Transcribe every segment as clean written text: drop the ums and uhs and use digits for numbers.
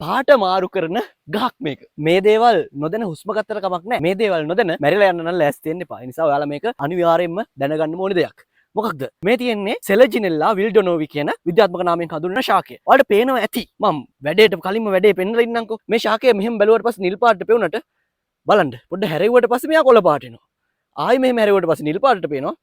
පාට මාරු කරන ගහක් මේක. මේ දේවල් නොදැන හුස්ම ගත්තට කමක් නැහැ. මේ දේවල් නොදැන මැරිලා යන්න නම් ලෑස්ති වෙන්න එපා. ඒ නිසා ඔයාලා මේක අනිවාර්යයෙන්ම දැනගන්න ඕනේ දෙයක්. මොකක්ද මේ තියෙන්නේ සෙලජිනෙල්ලා විල්ඩොනෝවි කියන විද්‍යාත්මක නාමයෙන් හඳුන්වන ශාකය. ඔයාලට පේනවා ඇති. මම වැඩේට කලින්ම වැඩේ පෙන්නලා ඉන්නම්කෝ. මේ ශාකය මෙහෙම බැලුවට පස්සේ නිල් පාටට පෙවුනට බලන්න. පොඩ්ඩ හැරෙව්වට පස්සේ මෙයා කොළ පාට එනවා. ආයි මෙහෙම හැරෙව්වට පස්සේ නිල් පාටට පේනවා.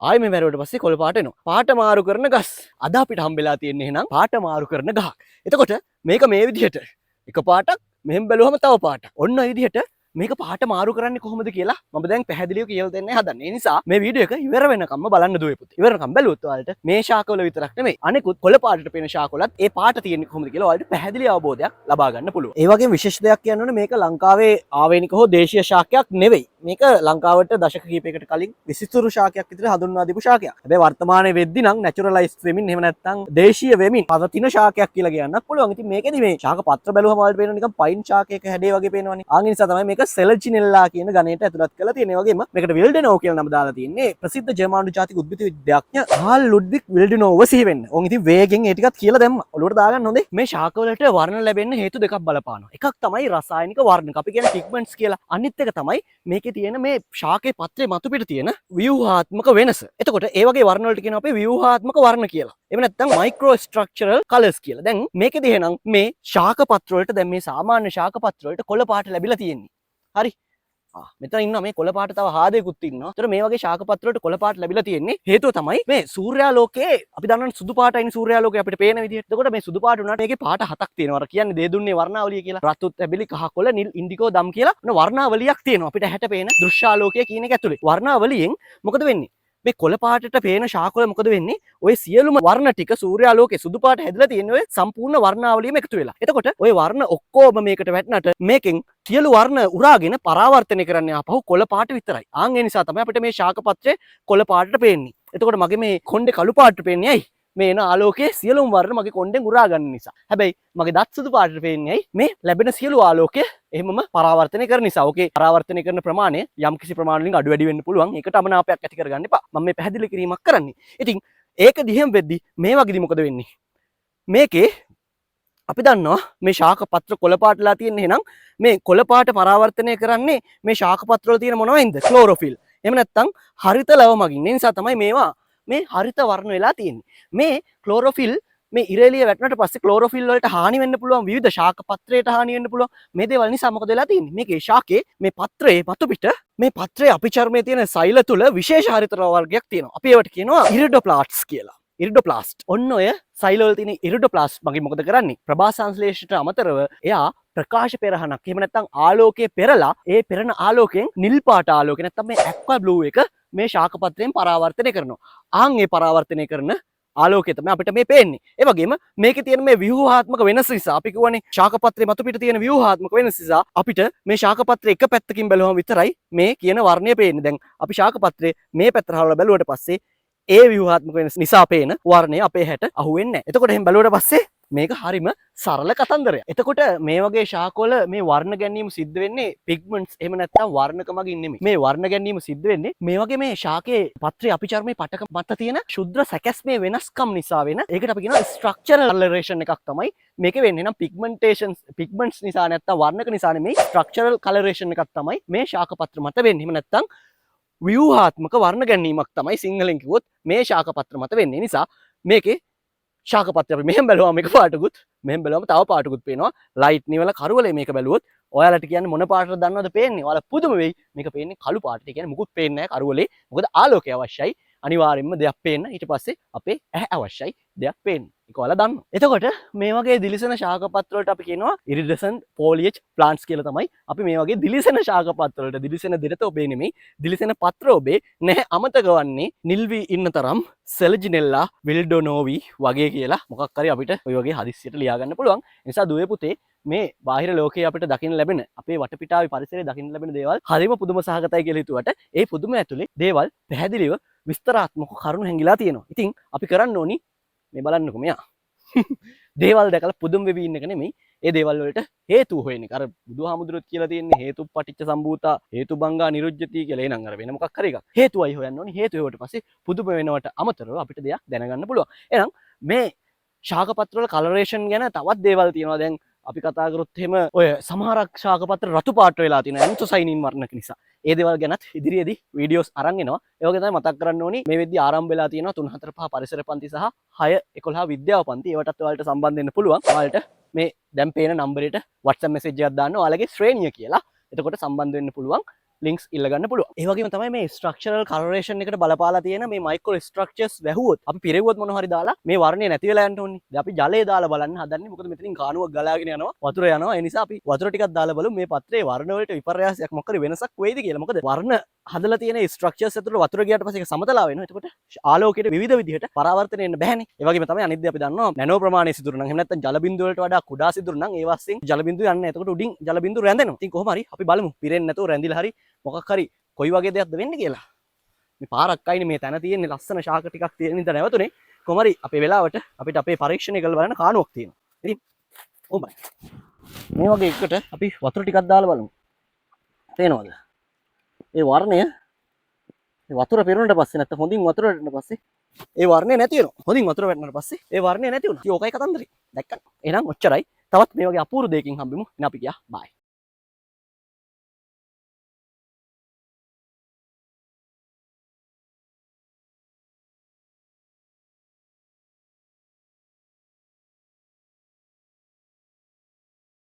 ආයි මේ මැරුවට පස්සේ කොළ පාට එනවා. පාට මාරු කරන ගස්. අද අපිට හම්බෙලා තියෙන්නේ එහෙනම් පාට මාරු කරන ගහක්. එතකොට මේක මේ විදිහට එක පාටක් මෙහෙම බැලුවම තව පාටක්. ඔන්න ඔය විදිහට මේක පාට මාරු කරන්නේ කොහොමද කියලා මම දැන් පැහැදිලිව කියලා දෙන්න හදන්නේ. ඒ නිසා මේ වීඩියෝ එක ඉවර වෙනකම්ම බලන්න දුවේ පුතේ. ඉවරකම් බැලුවොත් ඔයාලට මේ ශාකවල විතරක් නෙමෙයි අනිකුත් කොළ පාටට පේන ශාකවලත් ඒ පාට තියෙන්නේ කොහොමද කියලා ඔයාලට පැහැදිලි අවබෝධයක් ලබා ගන්න පුළුවන්. ඒ වගේම විශේෂ දෙයක් කියන්න ඕනේ මේක ලංකාවේ ආවේනික හෝ දේශීය ශාකයක් නෙවෙයි. මේක ලංකාවට දශක කිහිපයකට කලින් විසිතුරු ශාකයක් විතර හඳුන්වා දීපු ශාකයක්. හැබැයි වර්තමානයේ වෙද්දි නම් නැචරලයිස් වෙමින් එහෙම නැත්නම් දේශීය වෙමින් පවතින ශාකයක් කියලා කියන්නත් පුළුවන්. ඉතින් මේකෙදි මේ ශාක පත්‍ර බැලුවම ඔයාලට පේනවා නිකන් පයින් ශාකයක හැඩේ වගේ පේනවනේ. ආන් ඒ නිසා තමයි මේක සෙලජිනෙල්ලා කියන ගණයට ඇතුළත් කරලා තියෙන්නේ. ඒ වගේම මේකට විල්ඩනෝ කියලා නම දාලා තියෙන්නේ ප්‍රසිද්ධ ජර්මන් ජාතික උද්භිද විද්‍යාඥ කාල් ලුඩ්විග් විල්ඩනෝව සිහි වෙන්න. ඕන් ඉතින් වේගෙන් ඒ ටිකත් කියලා දැම්මා. ඔලුවට දාගන්න හොඳේ. මේ ශාකවලට වර්ණ ලැබෙන්න හේතු දෙකක් බලපානවා. එකක් තමයි රසායනික වර්ණක. අපි කියන්නේ පිග්මන්ට්ස් කියලා. අනිත් එක තමයි මේකේ තියෙන මේ ශාකේ පත්‍රයේ මතු පිට තියෙන ව්‍යුහාත්මක වෙනස. එතකොට ඒ වගේ වර්ණ වලට කියනවා අපි ව්‍යුහාත්මක වර්ණ කියලා. එහෙම නැත්නම් මයික්‍රෝ ස්ට්‍රක්චරල් කලර්ස් කියලා. දැන් මේකෙදි එහෙනම් මේ ශාක පත්‍ර වලට දැන් මේ සාමාන්‍ය ශාක පත්‍ර වලට කොළ පාට ලැබිලා තියෙන්නේ. හරි. මෙතන ඉන්නවා මේ කොළ පාට තව හාදයකුත් ඉන්නවා. ඒතර මේ වගේ ශාක පත්‍ර වලට කොළ පාට ලැබිලා තියෙන්නේ හේතුව තමයි මේ සූර්යාලෝකයේ අපි දන්නවනේ සුදු පාටයිනේ සූර්යාලෝකය අපිට පේන විදිහට. එතකොට මේ සුදු පාට උනාට මේකේ පාට හතක් තියෙනවා. අර කියන්නේ දේදුන්නේ වර්ණාවලිය කියලා. රතු, තැඹිලි, කහ, කොළ, නිල්, ඉන්ඩිගෝ, දම් කියලා ඔන්න වර්ණාවලියක් තියෙනවා. අපිට හැට පේන දෘශ්‍යාලෝකය කියන එක ඇතුලේ. වර්ණාවලියෙන් මොකද වෙන්නේ? මේ කොළ පාටට පේන ශාකවල මොකද වෙන්නේ? ඔය සියලුම වර්ණ ටික සූර්යාලෝකයේ සුදු පාට හැදලා තියෙන ඔය සම්පූර්ණ වර්ණාවලියම එකතු වෙලා. එතකොට ඔය වර්ණ ඔක්කොම මේකට වැටෙනට මේකෙන් සියලු වර්ණ උරාගෙන පරාවර්තනය කරන්න ආපහු කොළ පාට විතරයි. ආන් ඒ නිසා තමයි අපිට මේ ශාක පත්‍රය කොළ පාටට පේන්නේ. එතකොට මගේ මේ කොණ්ඩේ කළු පාටට පේන්නේ ඇයි? මේ එන ආලෝකයේ සියලුම වර්ණ මගේ කොණ්ඩෙන් උරා ගන්න නිසා. හැබැයි මගේ දත් සුදු පාටට පේන්නේ ඇයි? මේ ලැබෙන සියලු ආලෝකය එහෙමම පරාවර්තනය කරන නිසා. ඕකේ පරාවර්තනය කරන ප්‍රමාණය යම් කිසි ප්‍රමාණයකින් අඩු වැඩි වෙන්න පුළුවන්. ඒකට අමනාපයක් ඇති කරගන්න එපා. මම මේ පැහැදිලි කිරීමක් කරන්නේ. ඉතින් ඒක දිහෙම වෙද්දි මේ වගේදී මොකද වෙන්නේ? මේකේ අපි දන්නවා මේ ශාක පත්‍ර කොළ පාටලා තියෙන්නේ. එහෙනම් මේ කොළ පාට පරාවර්තනය කරන්නේ මේ ශාක පත්‍ර වල තියෙන මොනවයින්ද? ක්ලෝරොෆිල්. එහෙම නැත්නම් හරිත ලව මගින්. ඒ නිසා තමයි මේවා මේ හරිත වර්ණ වෙලා තියෙන්නේ. මේ ක්ලෝරොෆිල් මේ ඉරේලිය වැටුණට පස්සේ ක්ලෝරොෆිල් වලට හානි වෙන්න පුළුවන්. විවිධ ශාක පත්‍රයට හානි වෙන්න පුළුවන්. මේ දේවල් නිසා මොකද වෙලා තියෙන්නේ? මේකේ ශාකේ මේ පත්‍රයේ මතු පිට මේ පත්‍රයේ අපිචර්මයේ තියෙන සෛල තුල විශේෂ හරිත වර්ගයක් තියෙනවා. අපි ඒවට කියනවා ඉරිඩෝප්ලාස්ට්ස් කියලා. ඉරිඩෝප්ලාස්ට්. ඔන්න ඔය සෛල වල තියෙන ඉරිඩෝප්ලාස්ට් මගින් මොකද කරන්නේ? ප්‍රභා සංශ්ලේෂණයට අමතරව එයා ප්‍රකාශ පෙරහනක් එහෙම නැත්නම් ආලෝකයේ පෙරලා ඒ පෙරන ආලෝකයෙන් නිල් පාට ආලෝකය නැත්නම් මේ ඇක්වා බ්ලූ එක මේ ශාක පත්‍රයෙන් පරාවර්තනය කරනවා. ආන් ඒ පරාවර්තනය කරන ආලෝකය තමයි අපිට මේ පේන්නේ. ඒ වගේම මේකේ තියෙන මේ ව්‍යුහාත්මක වෙනස නිසා අපි කියවනේ ශාක පත්‍රයේ මතු පිට තියෙන ව්‍යුහාත්මක වෙනස නිසා අපිට මේ ශාක පත්‍රයේ එක පැත්තකින් බැලුවම විතරයි මේ කියන වර්ණය පේන්නේ. දැන් අපි ශාක පත්‍රයේ මේ පැත්තට හරවලා බැලුවට පස්සේ ඒ ව්‍යුහාත්මක වෙනස නිසා පේන වර්ණය අපේ හැට අහුවෙන්නේ නැහැ. එතකොට එහෙන් බැලුවට පස්සේ මේක හරිම සරල කතන්දරයක්. එතකොට මේ වගේ ශාකවල මේ වර්ණ ගැනීම සිද්ධ වෙන්නේ පිග්මන්ට්ස් එහෙම නැත්නම් වර්ණක මගින් නෙමෙයි. මේ වර්ණ ගැනීම සිද්ධ වෙන්නේ මේ වගේ මේ ශාකයේ පත්‍රයේ අපිචර්මයේ පටක මත තියෙන ශුද්‍ර සැකැස්මේ වෙනස්කම් නිසා වෙන. ඒකට අපි කියනවා ස්ට්‍රක්චරල් කලරේෂන් එකක් තමයි මේකේ වෙන්නේ. නම් පිග්මන්ට්ස් නිසා නැත්නම් වර්ණක නිසා නෙමෙයි ස්ට්‍රක්චරල් කලරේෂන් එකක් තමයි මේ ශාක පත්‍ර මත වෙන්නේ. එහෙම නැත්නම් ව්‍යුහාත්මක වර්ණ ගැනීමක් තමයි සිංහලෙන් කිව්වොත් මේ ශාක පත්‍ර මත වෙන්නේ. නිසා මේකේ ශාක පත්‍රය අපි මෙහෙම බැලුවම එක පාටකුත් මෙහෙම බැලුවම තව පාටකුත් පේනවා. ලයිට් නිවල කරුවලේ මේක බැලුවොත් ඔයාලට කියන්නේ මොන පාටද දන්නවද පේන්නේ? ඔයාලා පුදුම වෙයි. මේක පේන්නේ කළු පාටට. ඒ කියන්නේ මුකුත් පේන්නේ නැහැ කරුවලේ. මොකද ආලෝකය අවශ්‍යයි. අනිවාර්යෙන්ම දෙයක් පේන්න. ඊට පස්සේ අපේ ඇහැ අවශ්‍යයි දෙයක් පේන්න. ඒක ඔයාලා දන්නවා. එතකොට මේ වගේ දිලිසෙන ශාක පත්‍ර වලට අපි කියනවා ඉරිඩසන්ට් ෆෝලියේජ් ප්ලාන්ට්ස් කියලා තමයි. අපි මේ වගේ දිලිසෙන ශාක පත්‍ර වලට දිලිසෙන දෙරත ඔබේ නෙමෙයි දිලිසෙන පත්‍ර ඔබේ නැහැ අමතක වන්නේ නිල්වි ඉන්න තරම් සෙලජිනෙල්ලා විල්ඩොනෝවි වගේ කියලා මොකක් හරි අපිට ඔය වගේ හදිස්සියට ලියා ගන්න පුළුවන්. ඒ නිසා දුවේ පුතේ මේ බාහිර ලෝකයේ අපිට දකින්න ලැබෙන අපේ වටපිටාවේ පරිසරයේ දකින්න ලැබෙන දේවල් හරිම පුදුම සහගතයි කියලා හිතුවට ඒ පුදුම ඇතුලේ දේවල් පැහැදිලිව විස්තරාත්මක කරුණු හැංගිලා තියෙනවා. ඉතින් අපි කරන්න ඕනි මේ බලන්නකො මෙයා. දේවල් දැකලා පුදුම වෙවි ඉන්න එක නෙමෙයි ඒ දේවල් වලට හේතු හොයන එක. අර බුදුහාමුදුරුවෝ කියලා තියෙන්නේ හේතුප්පටිච්ච සම්භූතා හේතුබංගා නිරුජ්ජති කියලා. එනං අර වෙන මොකක් හරි එකක්. හේතුවයි හොයන්න ඕනි. හේතු හොයවට පස්සේ පුදුම වෙනවට අමතරව අපිට දෙයක් දැනගන්න පුළුවන්. එහෙනම් මේ ශාක පත්‍ර වල කලරේෂන් ගැන තවත් දේවල් තියෙනවා. දැන් අපි කතා කරොත් එහෙම ඔය සමහරක් ශාකපත්‍ර රතු පාට වෙලා තියෙන ඇන්තොසයිනින් වර්ණක නිසා. ඒ දේවල් ගැනත් ඉදිරියේදී වීඩියෝස් අරන් එනවා. ඒ වගේ තමයි මතක් කරන්න ඕනි මේ වෙද්දි ආරම්භ වෙලා තියෙනවා 3 4 5 පරිසර පන්ති සහ 6 11 විද්‍යාව පන්ති. ඒවටත් ඔයාලට සම්බන්ධ වෙන්න පුළුවන්. ඔයාලට මේ දැන් පේන නම්බරයට WhatsApp message එකක් දාන්න ඔයාලගේ ශ්‍රේණිය කියලා. එතකොට සම්බන්ධ වෙන්න පුළුවන්. ලින්ක්ස් ඉල්ලගන්න පුළුවන්. ඒ වගේම තමයි මේ ස්ට්‍රක්චරල් කලරේෂන් එකට බලපාලා තියෙන මේ මයික්‍රෝ ස්ට්‍රක්චර්ස් වැහුවොත් අපි පිරෙව්වොත් මොනවා හරි දාලා මේ වර්ණය නැති වෙලා යන්න ඕනේ. දැන් අපි ජලය දාලා බලන්න හදන්නේ. මොකද මෙතනින් කාණුවක් ගලාගෙන යනවා. වතුර යනවා. ඒ නිසා අපි වතුර ටිකක් දාලා බලමු මේ පත්‍රයේ වර්ණ වලට විපර්යාසයක් මොකක් හරි වෙනසක් වෙයිද කියලා. මොකද වර්ණ හදලා තියෙන ස්ට්‍රක්චර්ස් ඇතුළට වතුර ගියාට පස්සේ ඒක සමතලා වෙනවා. එතකොට ආලෝකයට විවිධ විදිහට පරාවර්තනය වෙන්න බෑනේ. ඒ වගේම තමයි අනිත් දේ අපි දන්නවා නැනෝ ප්‍රමාණයේ සිදුරු නම් එහෙම නැත්නම් ජල බිඳුව වලට වඩා කුඩා සිදුරු නම් ඒ වස්යෙන් ජල බිඳුව යන්නේ නැහැ. එතකොට උඩින් ජල බිඳුව රැඳෙනවා. ඉතින් කොහොම හරි අපි බලමු පිරෙන්නේ නැතුව රැඳිලා හරි මොකක් හරි කොයි වගේ දෙයක්ද වෙන්නේ කියලා. මේ පාරක් අයිනේ මේ තැන තියෙන්නේ ලස්සන ශාක ටිකක් තියෙන නිසා නැවතුනේ. කොහොම හරි අපේ වෙලාවට අපිට අපේ පරීක්ෂණය කරලා බලන්න කාණුවක් තියෙනවා. ඉතින් ඕමයි. මේ වගේ එකට අපි වතුර ටිකක් දාලා බලමු. පේනවද? ඒ වර්ණය මේ වතුර පෙරුණට පස්සේ නැත්නම් හොඳින් වතුර වැටෙනට පස්සේ ඒ වර්ණය නැති වෙනවා. හොඳින් වතුර වැටෙනට පස්සේ ඒ වර්ණය නැති වුණා. ඉතින් ඕකයි කතන්දරේ. දැක්කද? එහෙනම් ඔච්චරයි. තවත් මේ වගේ අපූර්ව දෙයකින් හම්බෙමු. එන අපි ගියා. බයි.